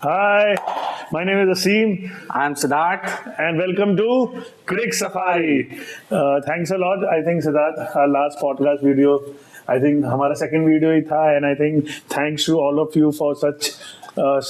Hi, my name is Asim I'm Siddharth. and welcome to Crick Safari. Thanks a lot. I think Siddharth, our last podcast video, I think हमारा second video ही था and I think thanks to all of you for such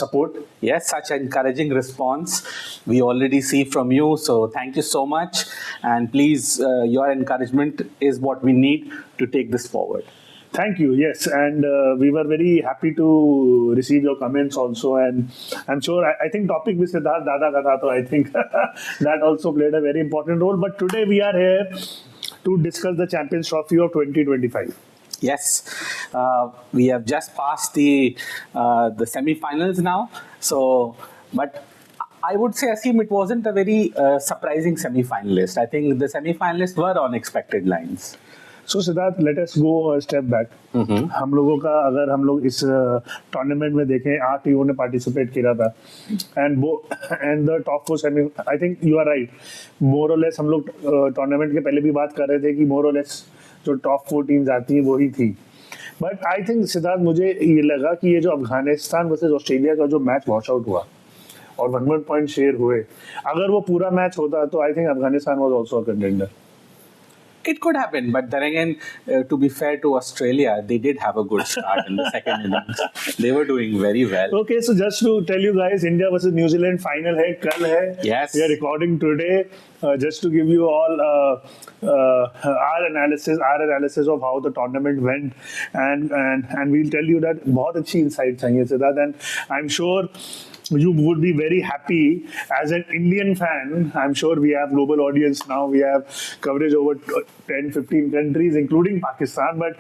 support. Yes, such encouraging response we already see from you. So thank you so much. And please, your encouragement is what we need to take this forward. Thank you. Yes, and we were very happy to receive your comments also. And I'm sure I think topic with Siddharth Dada ka tha, so I think that also played a very important role. But today we are here to discuss the Champions Trophy of 2025. Yes, we have just passed the semi-finals now. So, but I would say, Asim, it wasn't a very surprising semi-finalist. I think the semi-finalists were on expected lines. So Siddharth, let us go a step back. हम लोगों का अगर हम लोग इस tournament में देखें 8 टीमों ने पार्टिसिपेट किया था and the top 4 semi I think you are right more और लेस हम लोग टूर्नामेंट के पहले भी बात कर रहे थे कि मोर और लेस जो टॉप 4 टीम्स आती हैं वही थी बट आई थिंक सिद्धार्थ मुझे ये लगा कि ये जो अफगानिस्तान वर्सेस ऑस्ट्रेलिया का जो मैच वॉश आउट हुआ और 1 पॉइंट शेयर हुए अगर वो पूरा मैच होता तो I think Afghanistan was also a contender. It could have been, but then again, to be fair to Australia, they did have a good start in the second innings. They were doing very well. Okay, so just to tell you guys, India versus New Zealand final hai, kal hai. Yes. We are recording today. Just to give you all our analysis of how the tournament went, and we'll tell you that बहुत अच्छी insights हैं ये Siddharth, and I'm sure you would be very happy as an Indian fan. I'm sure we have global audience now. We have coverage over 10-15 countries, including Pakistan. But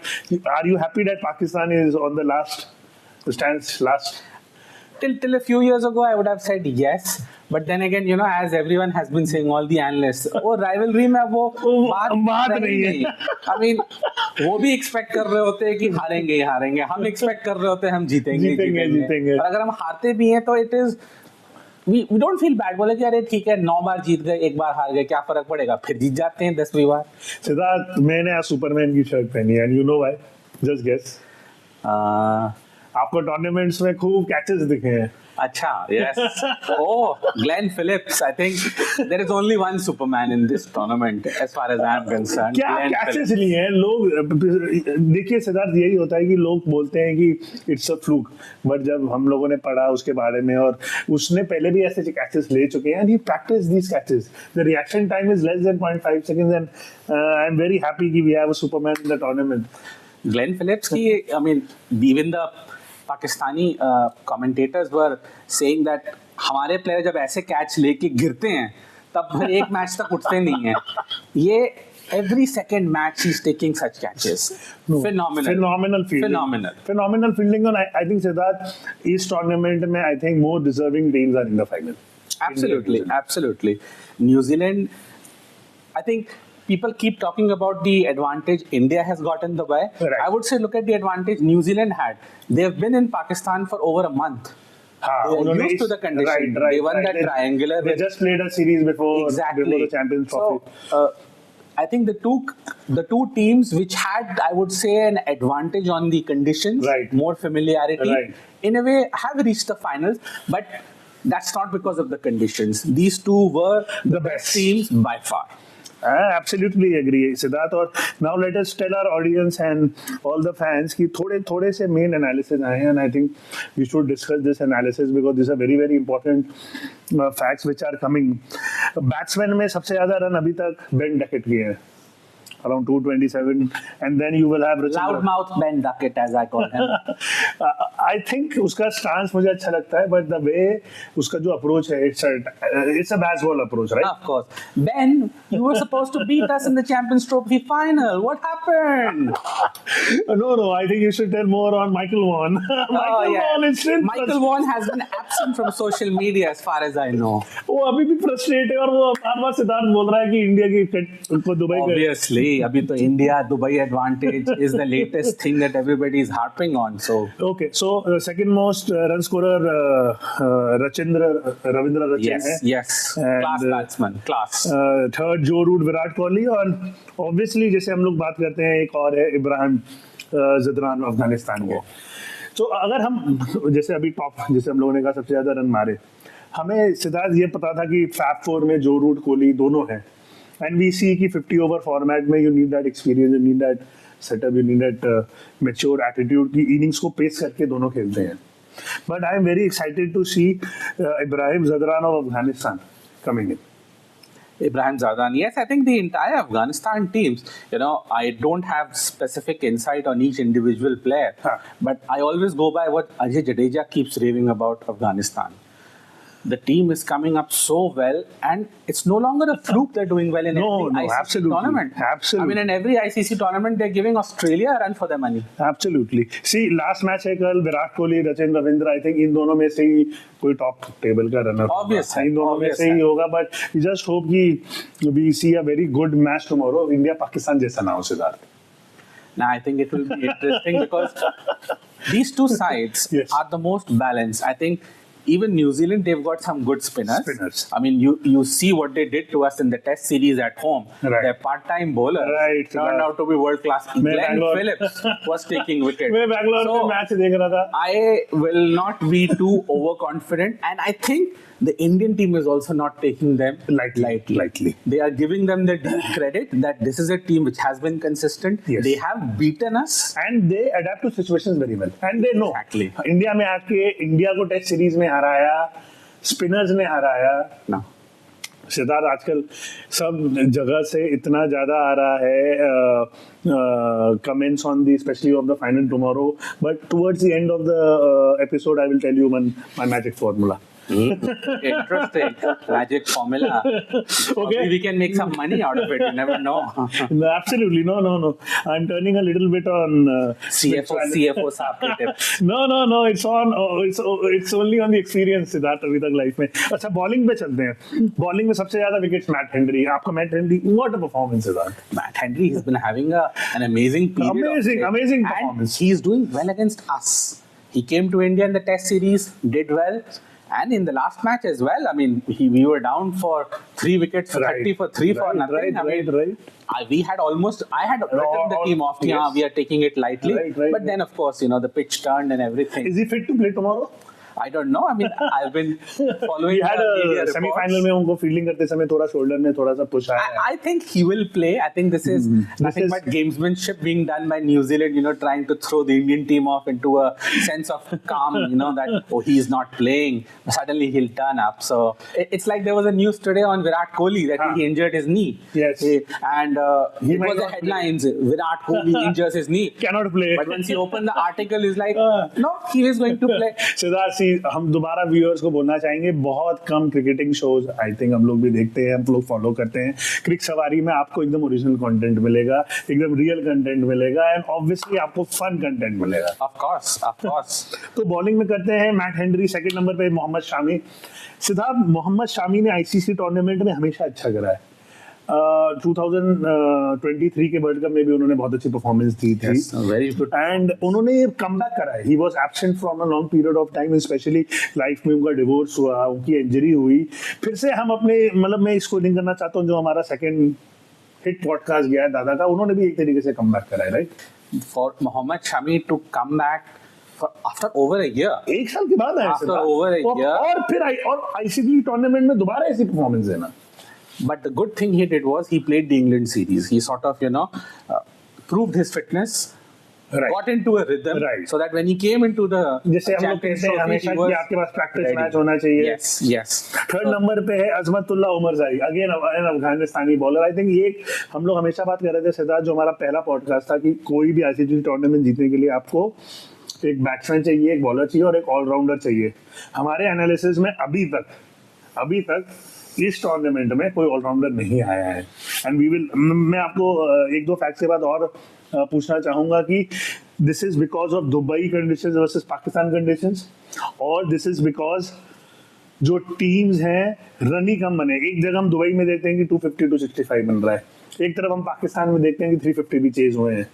are you happy that Pakistan is on the stands last? Till a few years ago, I would have said yes. But then again, you know, as everyone has been saying, all the analysts, वो rivalry में वो बात नहीं है. I mean, वो भी expect कर रहे होते हैं कि हारेंगे ही हारेंगे. हम expect कर रहे होते हैं हम जीतेंगे. और अगर हम हारते भी हैं तो it is we don't feel bad. बोले कि अरे ठीक है 9 बार जीत गए 1 बार हार गए क्या फर्क पड़ेगा फिर जीत जाते हैं 10वीं बार. सिद्धार्थ मैंने आज सुपरमैन की शर्ट पहनी है and you know why? Just guess. आपको टूर्नामेंट्स में खूब कैचेस दिखे हैं. अच्छा, yes. Oh, Glenn Phillips. I think there is only one Superman in this tournament, as far as I am concerned. क्या कैचेस लिए हैं लोग. देखिए सिद्धार्थ यही होता है कि लोग बोलते हैं कि इट्स अ फ्लूक बट जब हम लोगों ने पढ़ा उसके बारे में और उसने पहले भी ऐसे कैचेस ले चुके हैं and he practiced these catches. The reaction time is less than 0.5 seconds and I'm very happy कि we have a Superman in the tournament. Glenn Phillips की I mean even the Pakistani commentators were saying that हमारे player जब ऐसे catch लेके गिरते हैं तब फिर एक मैच तक उठते नहीं हैं. ये every second match he's taking such catches. Phenomenal fielding and I think Siddharth इस tournament में I think more deserving teams are in the final. Absolutely. New Zealand, I think people keep talking about the advantage India has got in the way. Right. I would say look at the advantage New Zealand had. They've been in Pakistan for over a month. They are used to the conditions. Right, they won that triangular. They just played a series before the Champions Trophy. So, I think the two teams which had, I would say, an advantage on the conditions, right. more familiarity, right. in a way have reached the finals, but that's not because of the conditions. These two were the best teams by far. I absolutely agree, Siddharth. और now let us tell our audience and all the fans कि थोड़े से main analysis आए हैं and I think we should discuss this analysis because these are very important facts which are coming. Batsman में सबसे ज़्यादा run अभी तक Ben Duckett किए हैं. Around 227 and then you will have loudmouth Ben Duckett as I call him. I think उसका stance मुझे अच्छा लगता है but the way उसका जो approach है it's a baseball approach, right? Of course. Ben, you were supposed to beat us in the Champions Trophy final. What happened? No, I think you should tell more on Michael Vaughan. Michael Vaughan has been absent from social media as far as I know. वो अभी भी frustrated है और वो बार बार सिद्धार्थ बोल रहा है कि इंडिया को दुबई Obviously. अभी तो India Dubai advantage is the latest thing that everybody is harping on. So second most run scorer Ravindra Rachin है. Yes. Class batsman. Class. Third Joe Root, Virat Kohli और obviously जैसे हम लोग बात करते हैं एक और है इब्राहिम ज़दरान अफगानिस्तान के. तो अगर हम जैसे अभी टॉप, जैसे हम लोगों ने कहा सबसे ज्यादा रन मारे, हमें सिद्धार्थ ये पता था कि फैब फोर में जो रूट कोहली दोनों हैं, एंड वी सी कि 50 ओवर फॉर्मेट में you need that experience, you need that setup, you need that mature attitude की इनिंग्स को पेस करके दोनों खेलते हैं. But I am very excited to see Ibrahim Zadran of Afghanistan coming in. Ibrahim Zardan. Yes, I think the entire Afghanistan teams, I don't have specific insight on each individual player, but I always go by what Ajay Jadeja keeps raving about Afghanistan. The team is coming up so well, and it's no longer a fluke they're doing well in every ICC tournament. Absolutely. I mean, in every ICC tournament, they're giving Australia a run for their money. Absolutely. See, last match है कल, Virat Kohli, Sachin, Ravindra, I think इन दोनों में से ही कोई top table का runner Obviously, इन दोनों में से ही होगा. बट we just hope कि we see a very good match tomorrow. India Pakistan जैसा ना हो Siddharth. Now, I think it will be interesting because these two sides are the most balanced. I think even New Zealand, they've got some good spinners. I mean, you see what they did to us in the Test series at home. Right. Their part-time bowler turned out to be world-class. Glenn Phillips was taking wicket. मैं बैंगलोर में match देख रहा था. I will not be too overconfident, and I think the Indian team is also not taking them lightly. They are giving them the due credit that this is a team which has been consistent. Yes. They have beaten us. And they adapt to situations very well. And they know. Exactly. India में आके India को test series में हराया, spinners ने हराया. No. Siddharth आजकल सब जगह से इतना ज़्यादा आ रहा है comments on the specially of the final tomorrow, but towards the end of the episode I will tell you my magic formula. Interesting. Magic formula. Okay. Maybe we can make some money out of it. You never know. No, absolutely. No. I'm turning a little bit on CFO साहब के tips. No. It's on. It's only on the experience Siddharth अभी तक life में. अच्छा, bowling पे चलते हैं. Bowling में सबसे ज्यादा विकेट्स मैट हेनरी. आपका Matt Henry, what a performance Siddharth. Matt Henry has been having an amazing period. Amazing performance. And he's doing well against us. He came to India in the Test series, did well. And in the last match as well, I mean, we were down for 3 wickets, 30 for 3 for nothing. Right. I had written the team off. Yes. We are taking it lightly. Right. But then, of course, the pitch turned and everything. Is he fit to play tomorrow? I don't know. I mean, I've been following. He had a semi-final में उनको fielding करते समय थोड़ा shoulder में थोड़ा सा push आया. I think he will play. I think this is nothing but gamesmanship being done by New Zealand. Trying to throw the Indian team off into a sense of calm. That he's not playing. Suddenly he'll turn up. So it's like there was a news today on Virat Kohli that he injured his knee. Yes. And it was the headlines. Virat Kohli injures his knee. Cannot play. But once he opened the article, he's like, no, he is going to play. Siddharth, हम दोबारा viewers को बोलना चाहेंगे, बहुत कम cricketing shows I think हम लोग भी देखते हैं, हम लोग फॉलो करते हैं. क्रिक सवारी में आपको एकदम ओरिजिनल कंटेंट मिलेगा, एकदम रियल कंटेंट मिलेगा, एंड ऑब्वियसली आपको फन कंटेंट मिलेगा. Of course. तो बॉलिंग में करते हैं मैट हेनरी, सेकंड नंबर पे मोहम्मद शामी. सिद्धार्थ, मोहम्मद शामी ने आईसीसी टूर्नामेंट में हमेशा अच्छा करा है. 2023 के वर्ल्ड कप में भी उन्होंने बहुत अच्छी परफॉर्मेंस दी थी. Very good. एंड उन्होंने कमबैक करा है. He was absent from a long period of time, specially life में उनका डिवोर्स हुआ, उनकी इंजरी हुई. फिर से हम अपने मैं इसको लिंक करना चाहता हूँ जो हमारा सेकंड हिट पॉडकास्ट गया है दादा का, उन्होंने भी एक तरीके से कमबैक करा है, right? For Mohammed Shami to come back after over a year, एक साल के बाद आया आफ्टर ओवर अ ईयर, और फिर आईसीसी टूर्नामेंट में दोबारा ऐसी परफॉर्मेंस देना. But the good thing he did was he played the England series. He sort of, proved his fitness, got into a rhythm, so that when he came into the जैसे हम लोग कहते हैं हमेशा कि आपके पास प्रैक्टिस मैच होना चाहिए. Yes. थर्ड नंबर पे है अजमतुल्लाह उमरजाई, अगेन अफगानिस्तानी बॉलर. आई थिंक ये हम लोग हमेशा बात कर रहे थे सिद्धार्थ, जो हमारा पहला पॉडकास्ट था, कि कोई भी आईसीसी टूर्नामेंट जीतने के लिए आपको एक बैट्समैन चाहिए, एक बॉलर चाहिए और एक ऑलराउंडर चाहिए. हमारे एनालिसिस में अभी तक इस टूर्नामेंट में कोई ऑलराउंडर नहीं आया है. एंड मैं आपको एक दो फैक्ट्स के बाद और पूछना चाहूंगा कि this is because of Dubai conditions versus Pakistan conditions, और दिस इज बिकॉज जो टीम्स हैं रन ही कम बने. एक जगह हम दुबई में देखते हैं कि 250 265 बन रहा है, एक तरफ हम पाकिस्तान में देखते हैं कि 350 भी चेज हुए हैं.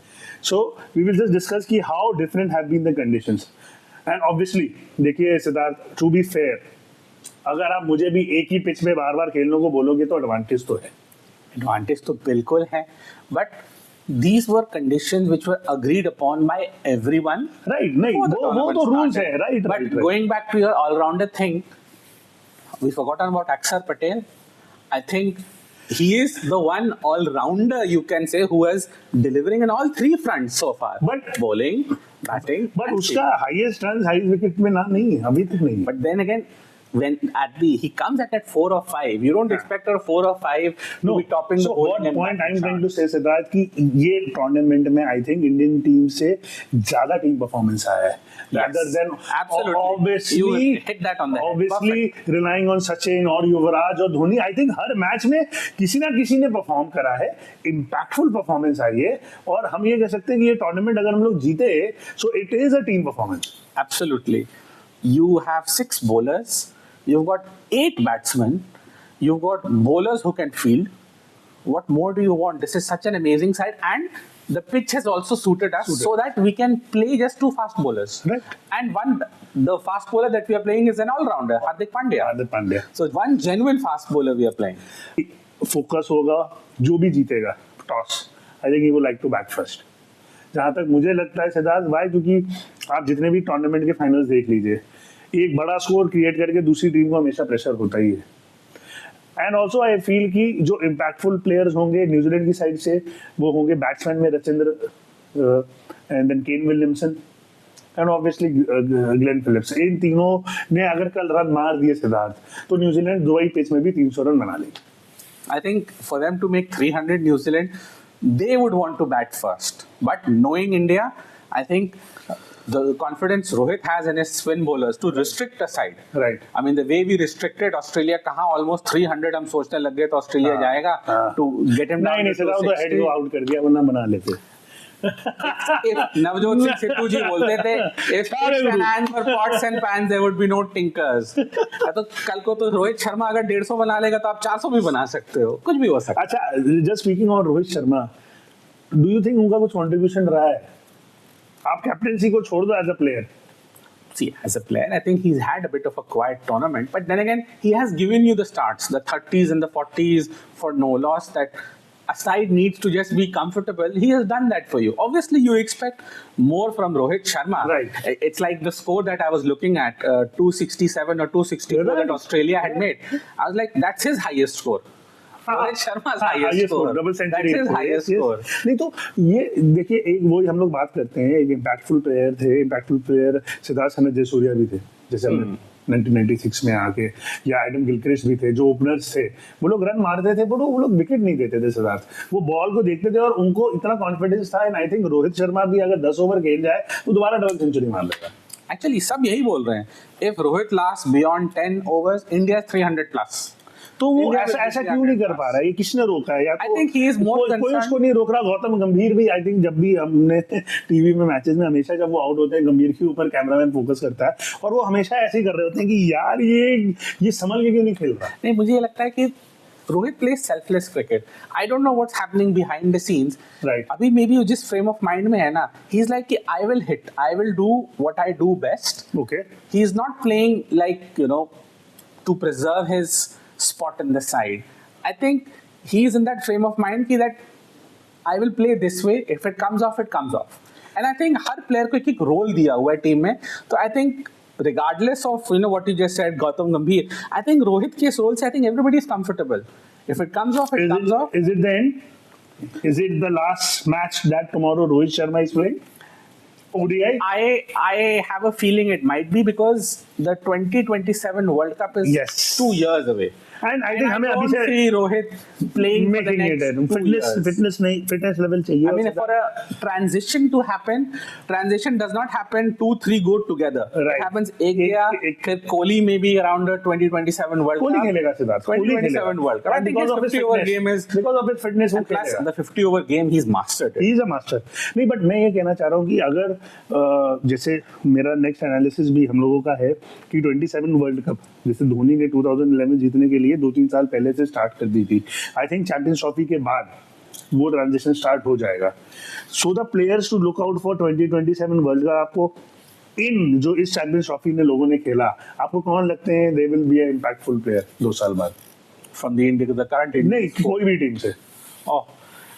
So we will just discuss कि how different have been the conditions. And obviously देखिए सिद्धार्थ, टू बी फेयर, अगर आप मुझे भी एक ही पिच में बार बार खेलने को बोलोगे तो एडवांटेज तो है. एडवांटेज तो बिल्कुल है, but these were conditions which were agreed upon by everyone. Right, नहीं before the वो tournament तो rules started. है, right, But right. going back to your all-rounder thing, we've forgotten about Akshar Patel. I think he is the one all-rounder, you can say, who is delivering in all three fronts so far. But- bowling, batting, But and उसका highest runs, highest wicket में नाम नहीं है, अभी तक नहीं है. But then again, when he comes at 4 or 5, you don't expect a 4 or 5 to be topping so the bowling. what and point batting I'm trying to charts. say, Siddharth, कि ये tournament में I think Indian team से ज्यादा team performance आया है. Rather than Absolutely. obviously You hit that on the head. obviously relying on Sachin और युवराज और Dhoni. I think her match में किसी ना किसी ने परफॉर्म करा है, impactful performance आई है, और हम ये कह सकते हैं कि ये tournament अगर हम लोग जीते, so it is a team performance. Absolutely. You have 6 bowlers, you've got 8 batsmen, you've got bowlers who can field. What more do you want? This is such an amazing side, and the pitch has also suited us so that we can play just 2 fast bowlers. Right. And the fast bowler that we are playing is an all-rounder, Hardik Pandya. Hardik Pandya. So one genuine fast bowler we are playing. Focus होगा जो भी जीतेगा toss. I think he would like to bat first. जहां तक मुझे लगता है सिद्धार्थ भाई, क्योंकि आप जितने भी टूर्नामेंट के फाइनल्स देख लीजिए, एक बड़ा स्कोर क्रिएट करके दूसरी टीम को हमेशा प्रेशर होता ही है. एंड ऑल्सो आई फील कि जो इम्पैक्टफुल प्लेयर्स होंगे न्यूजीलैंड की साइड से, वो होंगे बैट्समैन में रचिंद्र and then Kane Williamson and obviously Glenn Phillips. इन तीनों ने अगर कल रन मार दिए सिद्धार्थ, तो न्यूजीलैंड दुबई पिच में भी 300 रन बना लेगी. I think for them to make 300 New Zealand, they would want to bat first. But knowing India, I think the confidence Rohit has in his spin bowlers to restrict the side. Right. I mean, the way we restricted Australia, कहाँ almost 300 हम सोचने लग गए तो Australia जाएगा to get him down नहीं to Siddharth तो head को 260. आउट कर दिया, वरना बना लेते. If नवजोत सिंह सिद्धू जी बोलते थे, if pitch and hands were pots and pans, there would be no tinkers. तो कल को तो रोहित शर्मा अगर 150 बना लेगा तो आप 400 भी बना सकते हो, कुछ भी हो सकता है. अच्छा, just speaking on Rohit Sharma, do you think उनका कुछ कंट्रीब्यूशन रहा है? आप कैप्टेंसी को छोड़ दो as a player. See, as a player, I think he's had a bit of a quiet tournament, but then again, he has given you the starts, the 30s and the 40s for no loss, that a side needs to just be comfortable. He has done that for you. Obviously, you expect more from Rohit Sharma. Right. It's like the score that I was looking at, 267 or 264 Right. that Australia had made. I was like, that's his highest score. Rohit Sharma's highest score. Double century. That's his highest score. नहीं तो ये देखिए, एक वो हम लोग बात करते हैं, एक इम्पैक्टफुल प्लेयर थे. इम्पैक्टफुल प्लेयर सिद्धार्थ सनत जयसूर्या भी थे, जैसे 1996 में आके, या एडम गिलक्रिस्ट भी थे जो ओपनर्स थे. वो लोग रन मारते थे, बट वो लोग विकेट नहीं देते थे सिद्धार्थ. वो बॉल को देखते थे और उनको इतना कॉन्फिडेंस था. And I think Rohit Sharma भी अगर 10 ओवर खेल जाए तो दोबारा डबल सेंचुरी मार लेगा. Actually, सब यही बोल रहे हैं. If Rohit lasts beyond 10 overs, India is 300 plus. तो वो India ऐसा will be ऐसा क्यों नहीं 300 कर पा रहा है? ये किसने रोका है? या I think he is more कोई concerned- उसको नहीं रोक रहा. गौतम गंभीर भी, आई थिंक जब भी हमने टीवी में मैचेस में, हमेशा जब वो आउट होते हैं, गंभीर के ऊपर कैमरामैन फोकस करता है और वो हमेशा ऐसे ही कर रहे होते हैं कि यार ये संभल के क्यों नहीं खेल रहा. नहीं, मुझे ये लगता है कि Rohit plays selfless cricket. I don't know what's happening behind the scenes. Right. अभी maybe जिस frame of mind में है ना, he's like कि I will hit, I will do what I do best. Okay. He's not playing like, to preserve his spot in the side. I think he's in that frame of mind कि that I will play this way. If it comes off, it comes off. And I think her player को एक role दिया हुआ है team में. तो I think regardless of what you just said, Gautam Gambhir, I think Rohit के इस role से I think everybody is comfortable. If it comes off, it comes off. Is it the end? Is it the last match that tomorrow Rohit Sharma is playing? ODI? I have a feeling it might be because the 2027 World Cup is Yes. 2 years away. And I think हमें I अभी don't से see Rohit playing for the making it. next 2 years. Fitness level चाहिए. I mean, for a transition to happen, transition does not happen 2-3 go together. Right. It happens एक गया, फिर Kohli maybe around the 2027 World Kohli Cup. खेलेगा Siddharth. 2027 World Cup. I think his 50 over game is because of his fitness वो and plus खेलेगा. the 50 over game he's mastered it. He is a master. नहीं, but मैं ये कहना चाह रहा हूँ कि अगर जैसे मेरा नेक्स्ट एनालिसिस भी हम लोगों का है कि 27 वर्ल्ड कप, जैसे धोनी ने 2011 जीतने के लिए 2-3 साल पहले से स्टार्ट कर दी थी. आई थिंक चैंपियंस ट्रॉफी के बाद वो ट्रांजिशन स्टार्ट हो जाएगा. So the players to look out for 2027 world cup. आपको इन जो इस चैंपियंस ट्रॉफी में लोगों ने खेला, आपको कौन लगते हैं they will be a impactful player 2 साल बाद? From the current Indian नहीं, कोई भी टीम से. Oh,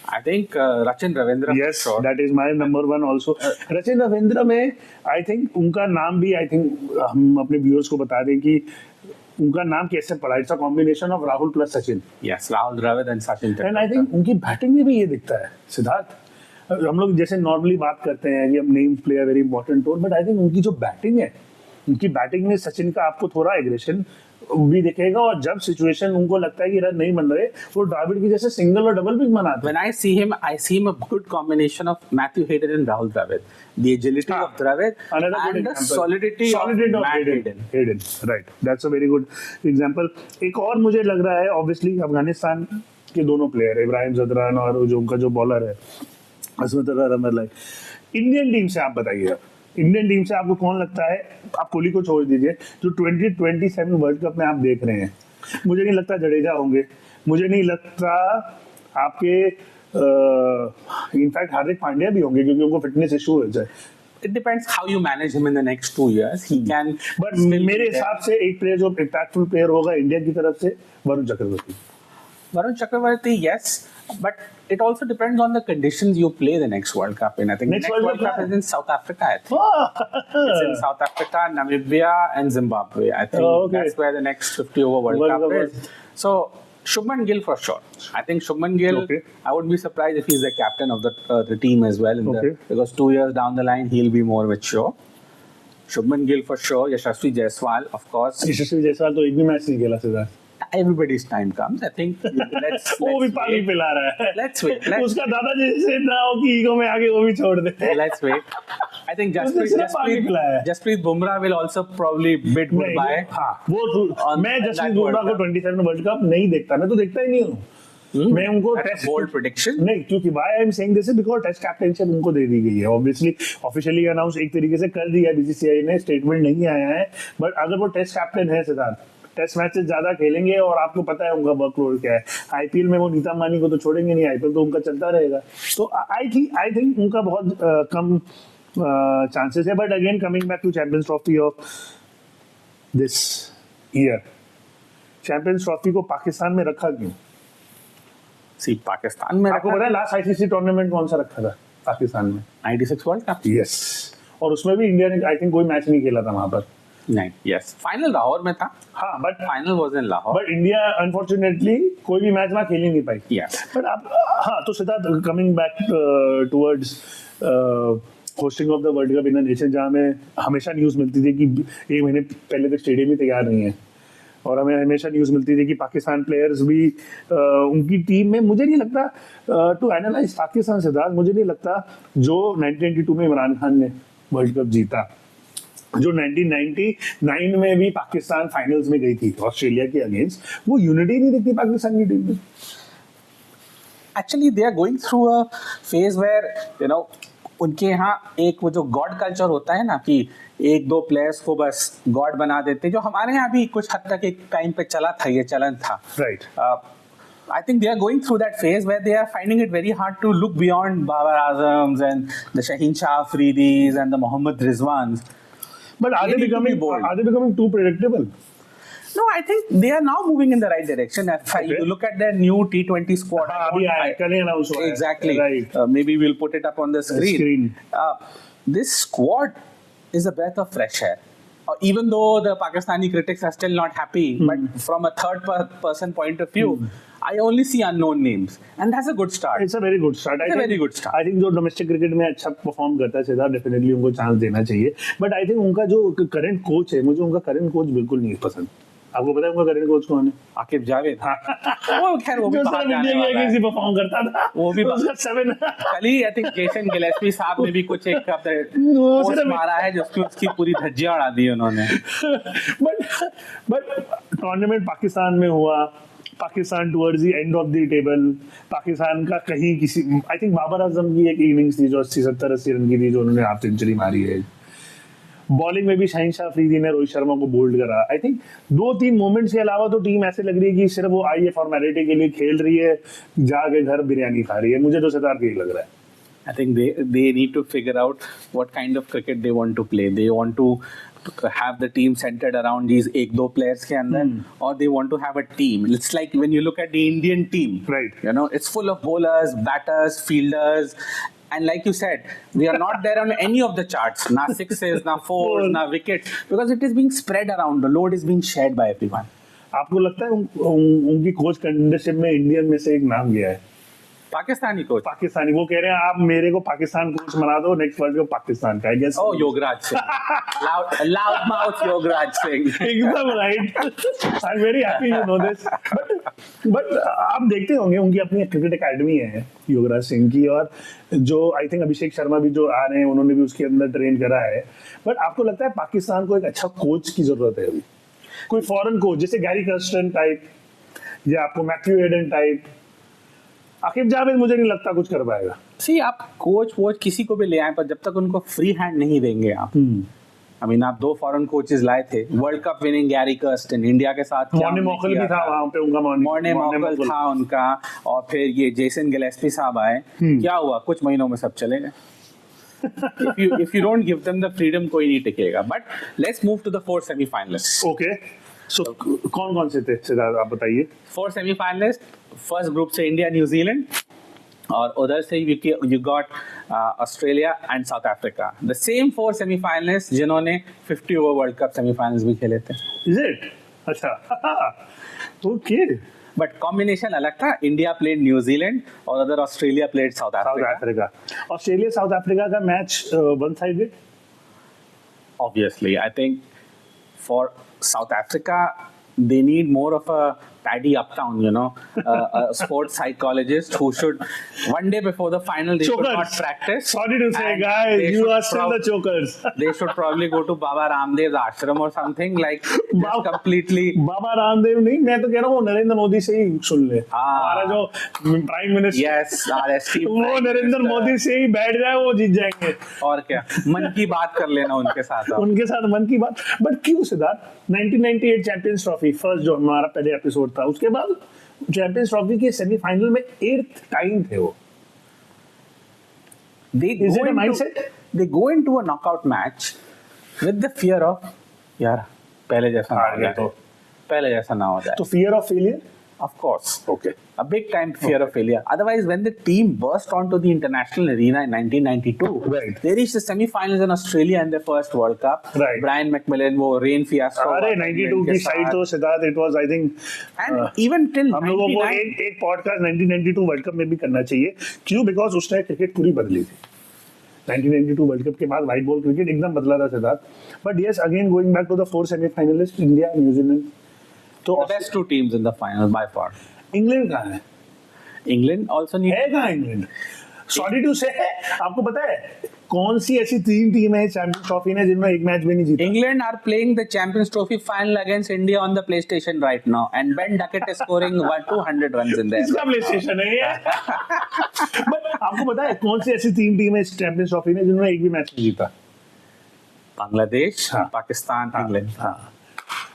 I think Rachin Ravindra. Yes, that is my number one also. Rachin Ravindra में I think उनका नाम भी I think हम अपने viewers को बता दें कि उनका नाम कैसे पड़ा. It's a combination of Rahul plus Sachin. Yes, Rahul Dravid and Sachin Tendulkar. And I think उनकी बैटिंग में भी ये दिखता है सिद्धार्थ. हम लोग जैसे नॉर्मली बात करते हैं कि हम name play very important role, but I think उनकी जो बैटिंग है, उनकी बैटिंग में सचिन का आपको थोड़ा एग्रेशन भी दिखेगा, और जब सिचुएशन उनको लगता है कि रन नहीं बन रहे, वो द्रविड़ की जैसे सिंगल और डबल भी बनाते हैं. When I see him a good combination of Matthew Hayden and Rahul Dravid. The agility of Dravid and the solidity of Matt Hayden. Right, that's a very good example. एक और मुझे लग रहा है, obviously अफगानिस्तान के दोनों प्लेयर इब्राहिम जदरान और जो उनका जो बॉलर है असमत अजहर. इंडियन टीम से आप बताइए, इंडियन टीम से आपको कौन लगता है, आप कोहली को छोड़ दीजिए, जो 2027 वर्ल्ड कप में आप देख रहे हैं, मुझे नहीं लगता जडेजा होंगे, मुझे नहीं लगता आपके इनफैक्ट हार्दिक पांड्या भी होंगे, क्योंकि उनको फिटनेस इशू हो जाए. It depends how you manage him in the next 2 years. He can. But मेरे हिसाब से एक प्लेयर जो इम्पैक्टफुल प्लेयर होगा इंडिया की तरफ से, Varun Chakravarthy. Varun Chakravarti, yes, but it also depends on the conditions you play the next World Cup in. I think Next the next World World Cup Cup is in South Africa. I think it's in South Africa, Namibia, and Zimbabwe. I think okay. that's where the next 50 over World Cup is. So Shubman Gill for sure. I think Shubman Gill. Okay. I wouldn't be surprised if he's the captain of the team as well. Because 2 years down the line he'll be more mature. Shubman Gill for sure. Yashasvi Jaiswal, of course. यशस्वी जायसवाल तो एक भी match नहीं खेला Siddharth. Everybody's time comes. I think वो भी पानी पिला रहा है. Let's wait. उसका दादाजी से ना हो कि ईगो में आगे वो भी छोड़ दे. Let's wait. I think Jasprit Bumrah will also probably bid goodbye. हाँ, मैं जसप्रीत बुमराह को 27 वर्ल्ड कप नहीं देखता, मैं तो देखता ही नहीं हूँ. मैं उनको टेस्ट बोल्ड प्रेडिक्शन नहीं, क्योंकि why I am saying this because test captaincy उनको दे दी गई है. ऑब्वियसली ऑफिशियली अनाउंस एक तरीके से कर दिया बीसीसीआई ने, स्टेटमेंट नहीं आया है, बट अगर वो टेस्ट कैप्टन है सिद्धार्थ, टेस्ट मैचेस ज्यादा खेलेंगे और आपको पता है उनका वर्कलोड क्या है. आईपीएल में वो नीता अंबानी को तो छोड़ेंगे नहीं, आईपीएल तो उनका चलता रहेगा. तो आई थिंक उनका बहुत कम चांसेस है. But again coming back to champions trophy of this year, champions trophy को पाकिस्तान में रखा क्यों? पाकिस्तान में आपको पता है लास्ट आईसीसी टूर्नामेंट कौन सा रखा था पाकिस्तान में? 96 वर्ल्ड कप. यस, और उसमें भी इंडिया ने आई थिंक कोई मैच नहीं खेला था वहां पर. नहीं, यस, फाइनल लाहौर में था. हाँ, but final was in Lahore. But India unfortunately कोई भी मैच वहां खेल ही नहीं पाई. यस, बट आप हाँ, तो Siddharth coming back towards hosting of the world cup in the nation, जहाँ हमें हमेशा न्यूज़ मिलती थी कि 1 महीने पहले तक स्टेडियम ही तैयार नहीं है, और हमें हमेशा न्यूज़ मिलती थी कि पाकिस्तान प्लेयर्स भी उनकी टीम में, मुझे नहीं लगता टू एनालाइज पाकिस्तान सिद्धार्थ, मुझे नहीं लगता जो 1992 में इमरान खान ने वर्ल्ड कप जीता, जो 1999 में भी पाकिस्तान फाइनल्स में गई थी ऑस्ट्रेलिया के अगेंस्ट, वो यूनिटी नहीं दिखती पाकिस्तान की टीम में. Actually they are going through a phase where you know उनके यहाँ एक वो जो गॉड कल्चर होता है ना, कि 1-2 प्लेयर्स को बस गॉड बना देते, जो हमारे यहाँ भी कुछ हद तक एक टाइम पे चला था, ये चलन था. Right. I think they are going through that phase where they are finding it very hard to look beyond Babar Azams and the Shaheen Shah Afridis and the Mohammad Rizwans. But are they becoming too predictable? No, I think they are now moving in the right direction. If you look at their new T20 squad. Exactly. Right. Maybe we'll put it up on the screen. This squad is a breath of fresh air. Even though the Pakistani critics are still not happy, but from a third person point of view, I only see unknown names, and that's a good start. It's a very good start. I think जो domestic cricket में अच्छा perform करता है सीधा, definitely उनको chance देना चाहिए. But I think उनका जो current coach है, मुझे उनका current coach बिल्कुल नहीं पसंद. आपको पता है उनका करंट कोच कौन है? आकिब जावेद. वो खैर वो भी बाहर जाने वाला है. परफॉर्म करता था वो भी उसका 7. कल ही आई थिंक जेसन गिलेस्पी साहब ने भी कुछ एक पोस्ट मारा है जिसमें उसकी पूरी धज्जियां उड़ा दी उन्होंने. बट टूर्नामेंट पाकिस्तान में हुआ, Pakistan towards the end of the table, Pakistan का कहीं किसी, आई थिंक बाबर आजम की एक इनिंग्स थी जो 80-70 रन की थी, जो उन्होंने हाफ सेंचुरी मारी है. बॉलिंग में भी शाहीन शाह अफरीदी ने रोहित शर्मा को बोल्ड करा. आई थिंक 2-3 मोमेंट्स के अलावा तो टीम ऐसे लग रही है कि सिर्फ वो आई है फॉर्मेलिटी के लिए खेल रही है, जाके घर बिरयानी खा रही है. मुझे तो सितार यही लग रहा है. I think they need to figure out what kind of cricket they want to play. They want to have the team centered around these एक दो players के अंदर, or they want to have a team. It's like when you look at the Indian team, Right. You know, it's full of bowlers, batters, fielders, and like you said, we are not there on any of the charts. Na sixes, na fours, na wickets, because it is being spread around. The load is being shared by everyone. आपको लगता है उनकी coach कंडीशनशिप में Indian में से एक नाम गया है? पाकिस्तानी कोच, पाकिस्तानी, वो कह रहे हैं आप मेरे को पाकिस्तान कोच बना दो, नेक्स्ट वर्ल्ड कप पाकिस्तान का, I guess. Oh, Yograj Singh, loud mouth Yograj Singh. एकदम right. I am very happy you know this. But आप देखते होंगे उनकी अपनी क्रिकेट एकेडमी है योगराज सिंह की, और जो आई थिंक अभिषेक शर्मा भी जो आ रहे हैं उन्होंने भी उसके अंदर ट्रेन करा है। बट आपको लगता है पाकिस्तान को एक अच्छा कोच की जरूरत है अभी? कोई फॉरेन कोच जैसे गैरी कर्स्टन टाइप या आपको Matthew Hayden type? Aqib Javed मुझे नहीं लगता कुछ कर पाएगा। सी आप कोच वोच किसी को भी ले आए, पर जब तक उनको फ्री हैंड नहीं देंगे आप, आई मीन आप 2 फॉरेन कोचेस लाए थे, world cup winning Gary Kirsten, India के साथ मॉर्ने मॉकल भी था वहां पे, उनका मॉर्ने मॉकल था उनका, और फिर ये जेसन गिलेस्पी साहब आए, क्या हुआ, कुछ महीनों में सब चले गए। if you don't give them the freedom, कोई नहीं टिकेगा। But let's move to the 4 semi-finalists. Okay. So कौन से थे सिद्धार्थ, आप बताइए। 4 semi-finalists, फर्स्ट ग्रुप से इंडिया, न्यूजीलैंड, और उधर से you got Australia and south Africa. The same 4 semi-finalists जिन्होंने 50 ओवर वर्ल्ड कप सेमीफाइनल्स भी खेले थे। Is it? अच्छा। Okay. बट कॉम्बिनेशन अलग था। इंडिया प्लेड न्यूजीलैंड और other Australia played South Africa. Australia South Africa का match one sided? Obviously, I think for South Africa, they need more of a Paddy Uptown, you know, a sports psychologist who should, one day before the final, they chokers. should not practice. Sorry to say, guys, you are still the chokers. They should probably go to Baba Ramdev's ashram or something, like just completely. Baba Ramdev नहीं, मैं तो कह रहा हूँ नरेंद्र मोदी से ही सुन ले। हमारा जो prime minister, yes, our esteemed वो नरेंद्र मोदी से ही बैठ जाए, वो जीत जाएंगे। और क्या, मन की बात कर लेना उनके साथ। उनके साथ मन की बात। बट क्यों सिद्धार्थ? 1998 चैंपियंस ट्रॉफी फर्स्ट जो हमारा पहले एपिसोड था, उसके बाद चैंपियंस ट्रॉफी के सेमीफाइनल में 8th टाइम थे वो। Is it a mindset? They go into a knockout match with the fear of, यार पहले जैसा ना हो जाए, तो पहले जैसा ना हो जाए, तो fear of failure? Of course. Okay. A big time fear of failure. Otherwise, when the team burst onto the international arena in 1992, right, they reached the semi-finals in Australia in their first World Cup. Right. Brian McMillan, वो rain fiasco. अरे 92 की side तो Siddharth, it was I think. And even till हम लोगों को एक podcast 1992 world cup में भी करना चाहिए। क्यों? बिकॉज उसने क्रिकेट पूरी बदली थी। 1992 वर्ल्ड कप के बाद व्हाइट बॉल क्रिकेट एकदम बदला था Siddharth. But yes, again going back to the 4 semifinalist, India, New Zealand, तो the best 2 teams in the final by far. England कहाँ है? इंग्लैंड also need है कहाँ इंग्लैंड? सॉरी टू से, आपको पता है कौन सी ऐसी 3 टीम है चैंपियंस ट्रॉफी में जिनमें एक मैच भी नहीं जीता? England are playing the Champions Trophy final against India on the PlayStation right now, and Ben Duckett is scoring 200 runs in there. इसका PlayStation है ये। बट आपको पता है कौन सी ऐसी 3 टीम है इस चैंपियंस ट्रॉफी में जिनमें एक भी मैच नहीं जीता? बांग्लादेश, हाँ, पाकिस्तान, इंग्लैंड। हाँ।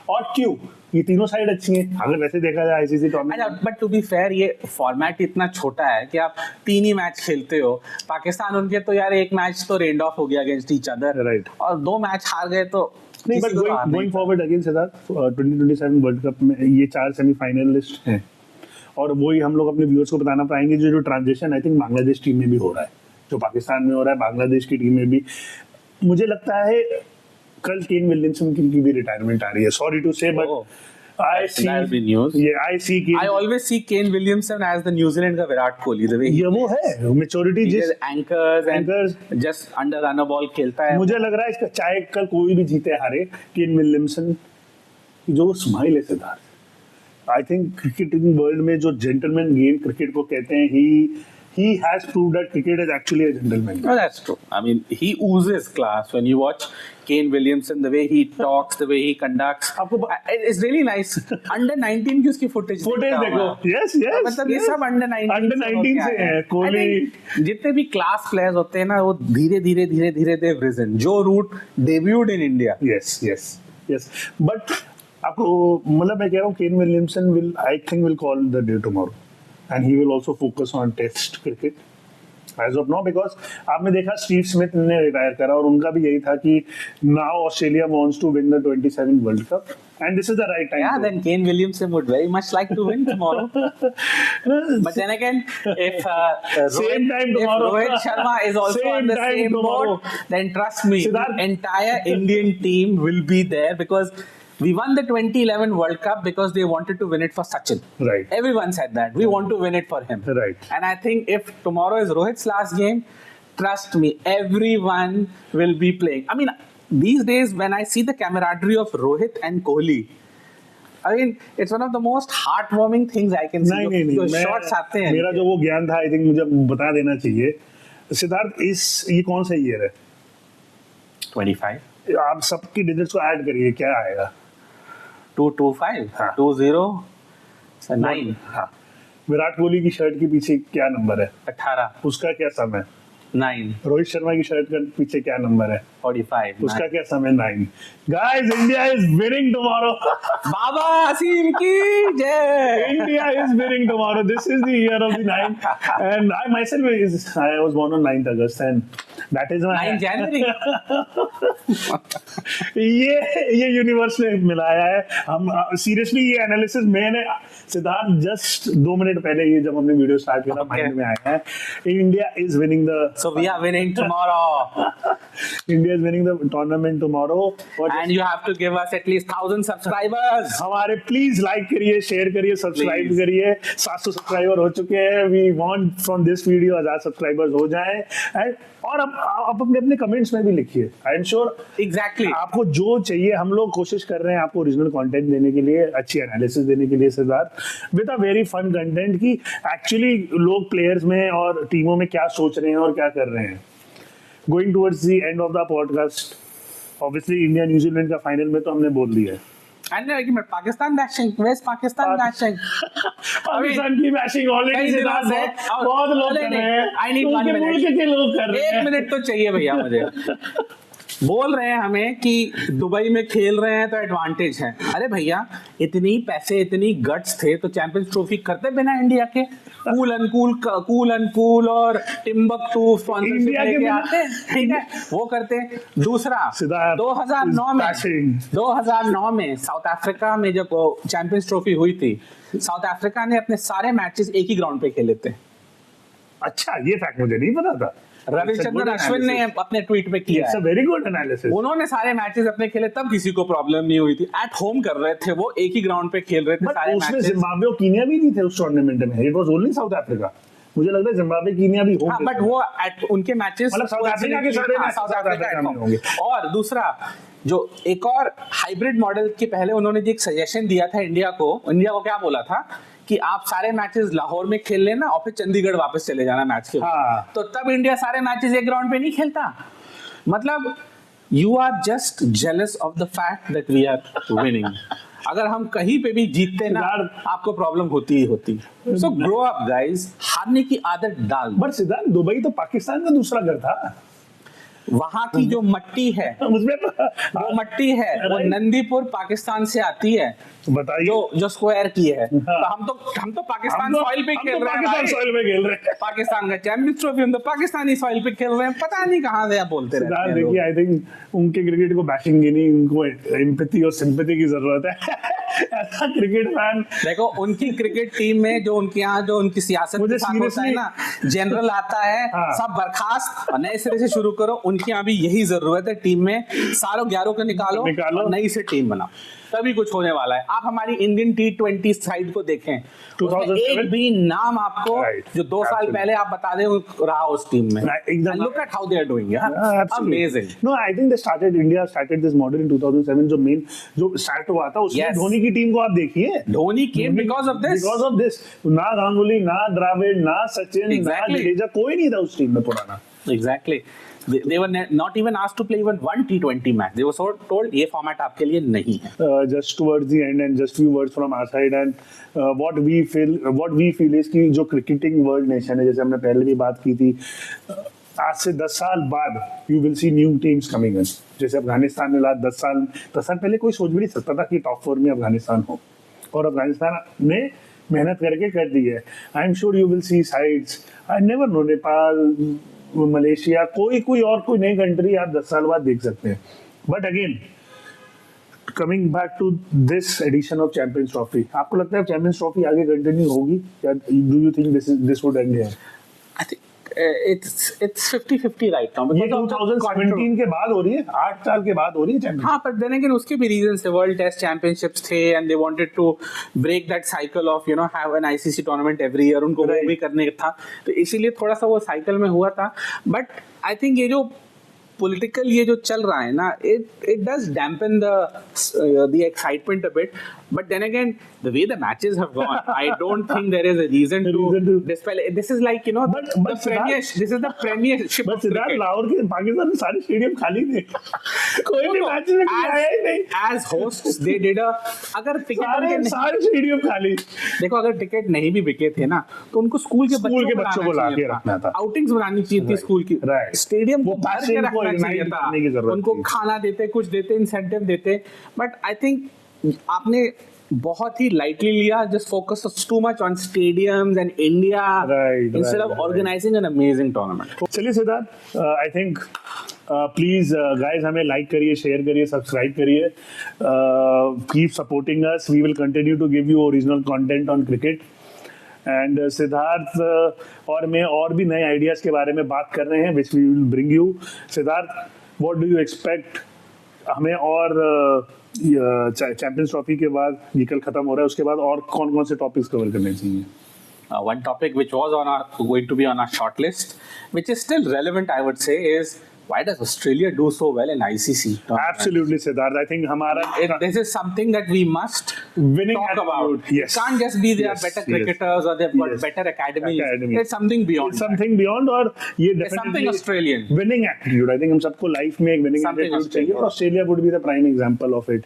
और क्यों? ये तीनों साइड अच्छी हैं अगर वैसे देखा जाए ICC tournament. But to be fair, ये फॉर्मेट इतना छोटा है कि आप 3 ही मैच खेलते हो। पाकिस्तान उनके तो यार एक मैच तो रेंड ऑफ हो गया अगेंस्ट ईच अदर, राइट, और 2 मैच हार गए तो नहीं। But going forward again Siddharth, 2027 world cup में ये 4 सेमीफाइनलिस्ट हैं, और वही हम लोग अपने व्यूअर्स को बताना पाएंगे जो transition I think Bangladesh team में भी हो रहा है, जो पाकिस्तान में हो रहा है, बांग्लादेश की टीम में भी। मुझे लगता है कल केन विलियमसन की भी रिटायरमेंट आ रही है। सॉरी टू से, but I see news. Yeah, I see Kane. I always see Kane Williamson as the New Zealand का विराट कोहली, the way ये वो है मैच्योरिटी, जिस anchors and just under runner ball खेलता है। मुझे लग रहा है इसका चाहे कल कोई भी जीते हारे, केन विलियमसन की जो स्माइल है Siddharth, I think cricketing world में जो जेंटलमैन गेम क्रिकेट को कहते हैं, he has proved that cricket is actually a gentleman. Oh, that's true. I mean, he oozes class when you watch Kane Williamson, the way he talks, the way he conducts. It's really nice. Under 19 की उसकी footage देखो। Yes, yes. मतलब ये सब under 19 से हैं। कोहली, जितने भी class players होते हैं ना, वो धीरे धीरे they've risen. Joe Root debuted in India. Yes. But आपको मतलब मैं कह रहा हूँ Kane Williamson will, I think, will call the day tomorrow. And he will also focus on test cricket. As of now, because आपने देखा Steve Smith ने retire करा और उनका भी यही था कि now Australia wants to win the 27 world cup and this is the right time. Yeah, then Kane Williamson would very much like to win tomorrow. But then again, if Rohit Sharma is also on the same boat, then trust me, the entire Indian team will be there, because we won the 2011 World Cup because they wanted to win it for Sachin. Right. Everyone said that. We want to win it for him. Right. And I think if tomorrow is Rohit's last game, trust me, everyone will be playing. I mean, these days when I see the camaraderie of Rohit and Kohli, I mean, it's one of the most heartwarming things I can see. नहीं, shots आते हैं. मेरा जो वो ज्ञान था, I think मुझे बता देना चाहिए. सिद्धार्थ, ये कौन सा ईयर है? 25. आप सबकी डिजिट्स को ऐड करिए, क्या आएगा? 225, हाँ. 20, 9. हाँ. विराट कोहली की शर्ट के पीछे क्या नंबर है? 18. उसका क्या समय? 9. रोहित शर्मा की शर्ट के पीछे क्या नंबर है? 45. उसका क्या समय? 9. Guys, India is winning tomorrow. बाबा असीम की जय. India is winning tomorrow. This is the year of the 9. And I myself I was born on 9th August, and that is my 9 January. ये यूनिवर्स ने मिलाया है. हम सीरियसली ये analysis मैंने Siddharth just 2 minute पहले ये जब हमने वीडियो स्टार्ट किया माइंड में आया है. India is winning the So we are winning tomorrow. India is winning the tournament tomorrow. And you have to give us at least 1,000 subscribers. हमारे प्लीज लाइक करिए, शेयर करिए, सब्सक्राइब करिए. 700 subscriber हो चुके हैं. We want from this video 1000 subscribers हो जाएं. And और अब आप अपने कमेंट्स में भी लिखिए. आई एम श्योर एग्जैक्टली आपको जो चाहिए, हम लोग कोशिश कर रहे हैं आपको ओरिजिनल कंटेंट देने के लिए, अच्छी एनालिसिस देने के लिए Siddharth, with a very fun content की एक्चुअली लोग प्लेयर्स में और टीमों में क्या सोच रहे हैं और क्या कर रहे हैं. Going towards the end of the podcast, obviously India New Zealand का फाइनल में तो हमने बोल दिया है. And Pakistan bashing, where's Pakistan bashing? Pakistan की बैशिंग ऑलरेडी बहुत लोग कर रहे हैं. I need 1 minute. मुल्क के लोग कर रहे हैं. 1 मिनट तो चाहिए भैया मुझे. बोल रहे हैं हमें कि दुबई में खेल रहे हैं तो एडवांटेज है. अरे भैया, इतनी पैसे, इतनी गट्स थे तो चैंपियंस ट्रॉफी करते बिना इंडिया के. कूल अनकूल और टिम्बकटू स्पॉन्सरशिप लेके आते, ठीक है, वो करते. दूसरा 2009 में साउथ अफ्रीका में जब चैंपियंस ट्रॉफी हुई थी, साउथ अफ्रीका ने अपने सारे मैचेस एक ही ग्राउंड पे खेले थे. अच्छा, ये फैक्ट मुझे नहीं पता था. रविचंद्रन अश्विन ने अपने ट्वीट पे किया. It's a very good analysis. उन्होंने सारे मैचेस अपने खेले, तब किसी को प्रॉब्लम नहीं हुई थी. एट होम कर रहे थे, वो एक ही ग्राउंड पे खेल रहे थे सारे मैचेस. उसमें जिम्बाब्वे और कीनिया भी नहीं थे उस टूर्नामेंट में. It was only south Africa. मुझे लगता है जिम्बाब्वे कीनिया भी होंगे, बट वो उनके मैचेस मतलब साउथ अफ्रीका के सारे साउथ अफ्रीका में होंगे. और दूसरा जो एक और हाइब्रिड मॉडल के पहले उन्होंने जो एक सजेशन दिया था इंडिया को क्या बोला था कि आप सारे मैचेस लाहौर में खेल लेना और फिर चंडीगढ़ वापस चले जाना मैच के. हाँ. तो तब इंडिया सारे मैचेस एक ग्राउंड पे नहीं खेलता. मतलब you are just jealous of the fact that we are winning. अगर हम कहीं पे भी जीतते ना, आपको प्रॉब्लम होती ही होती. सो ग्रो अप गाइस, हारने की आदत डाल. बट सिद्धार्थ, दुबई तो पाकिस्तान का दूसरा घर था. वहां की जो मट्टी है उसमें वो मट्टी है, वो नंदीपुर पाकिस्तान से आती है. बताइए जो स्क्वायर की है. तो हम तो पाकिस्तान सॉइल पे खेल रहे हैं. पाकिस्तान सॉइल पे खेल रहे हैं. पाकिस्तान का चैंपियंस ट्रॉफी हम तो पाकिस्तानी सॉइल पे खेल रहे हैं. पता नहीं कहां से आप बोलते रहते हैं. देखिए, आई थिंक उनके क्रिकेट को बैशिंग नहीं, उनको एम्पैथी और सिंपैथी की जरूरत है. ऐसा क्रिकेट फैन देखो, उनकी क्रिकेट टीम में जो उनके यहाँ जो उनकी सियासत के साथ होता है ना, जनरल आता है, सब बर्खास्त और नए सिरे से शुरू करो. उनके यहाँ भी यही जरूरत है. टीम में सारों 11 को निकालो और नई से टीम बनाओ, तभी कुछ होने वाला है. आप हमारी इंडियन T20 साइड को देखें, एक भी नाम आपको जो 2 साल पहले आप बता दें रहा उस टीम में. Look at how they are doing. Amazing. No, I think India started this model in 2007. जो स्टार्ट हुआ था उसमें धोनी की टीम को आप देखिए. Dhoni came because of this. ना गांगुली, ना द्रविड़, ना सचिन, ना जडेजा, कोई नहीं था उस टीम में पुराना. Exactly. They were not even asked to play even one T20 match. They were so told ये format आपके लिए नहीं है. Just towards the end and just few words from our side and what we feel is कि जो cricketing world nation है, जैसे हमने पहले भी बात की थी, आज से 10 साल बाद you will see new teams coming in. जैसे अफगानिस्तान ने 10 साल पहले कोई सोच भी नहीं सकता था कि टॉप 4 में अफगानिस्तान हो, और अफगानिस्तान ने मेहनत करके कर दी है. I am sure you will see sides. I never know, Nepal, Malaysia, कोई और कोई नई कंट्री आप 10 साल बाद देख सकते हैं. But again coming back to this edition of champions trophy, आपको लगता है चैंपियंस ट्रॉफी आगे कंटिन्यू होगी? Do you think this would end here? I think it's 50-50 right now. ये 2017 के बाद हो रही है, 8 साल के बाद हो रही है चैंपियंस. हाँ, but then again उसके भी reasons थे. World Test Championships थे and they wanted to break that cycle of have an ICC tournament every year. उनको वो भी करने था, तो इसीलिए थोड़ा सा वो साइकिल में हुआ था. But I think ये जो political ये जो चल रहा है ना, it does dampen the excitement a bit. But then again, the way the matches have gone, I don't think there is a reason to dispel. This is like the premier. This is the premiership of cricket. Lahore के पाकिस्तान में सारे stadium खाली थे. कोई भी match में आया ही नहीं. As hosts, they did अगर टिकट सारे स्टेडियम खाली. देखो, अगर टिकट नहीं भी बिके थे ना, तो उनको स्कूल के बच्चों को ला के रखना था. आउटिंग्स बनानी चाहिए थी स्कूल की. स्टेडियम को भर के रखना चाहिए था. उनको खाना देते, कुछ देते, इंसेंटिव देते. बट आई थिंक आपने बहुत ही लाइटली लिया. Just focus too much on stadiums and India instead of organising an amazing tournament. चलिए Siddharth, I think please guys हमें लाइक करिए, शेयर करिए, सब्सक्राइब करिए. Keep supporting us. We will continue to give you original content on cricket. And Siddharth और मैं और भी नए आइडियाज के बारे में बात कर रहे हैं which we will bring you. Siddharth, what do you expect हमें और चैंपियंस ट्रॉफी के बाद, ये कल खत्म हो रहा है, उसके बाद और कौन कौन से टॉपिक्स कवर करने चाहिए? One topic which was going to be on our short list, which is still relevant, I would say, is why does Australia do so well in ICC? Absolutely, Siddharth. I think this is something that we must talk about. Yes. It can't just be they are better cricketers or they've got better academies. It's something beyond. It's something beyond, और ये definitely something Australian. Winning attitude. I think हम सबको life में एक winning attitude चाहिए, और Australia would be the prime example of it.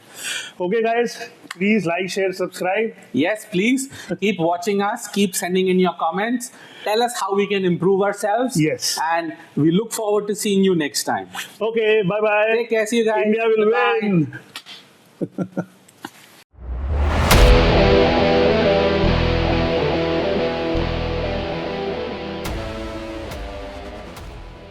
Okay, guys. Please like, share, subscribe. Yes, please. Keep watching us. Keep sending in your comments. Tell us how we can improve ourselves. Yes. And we look forward to seeing you next time. Okay, bye-bye. Take care. See you guys. India will win.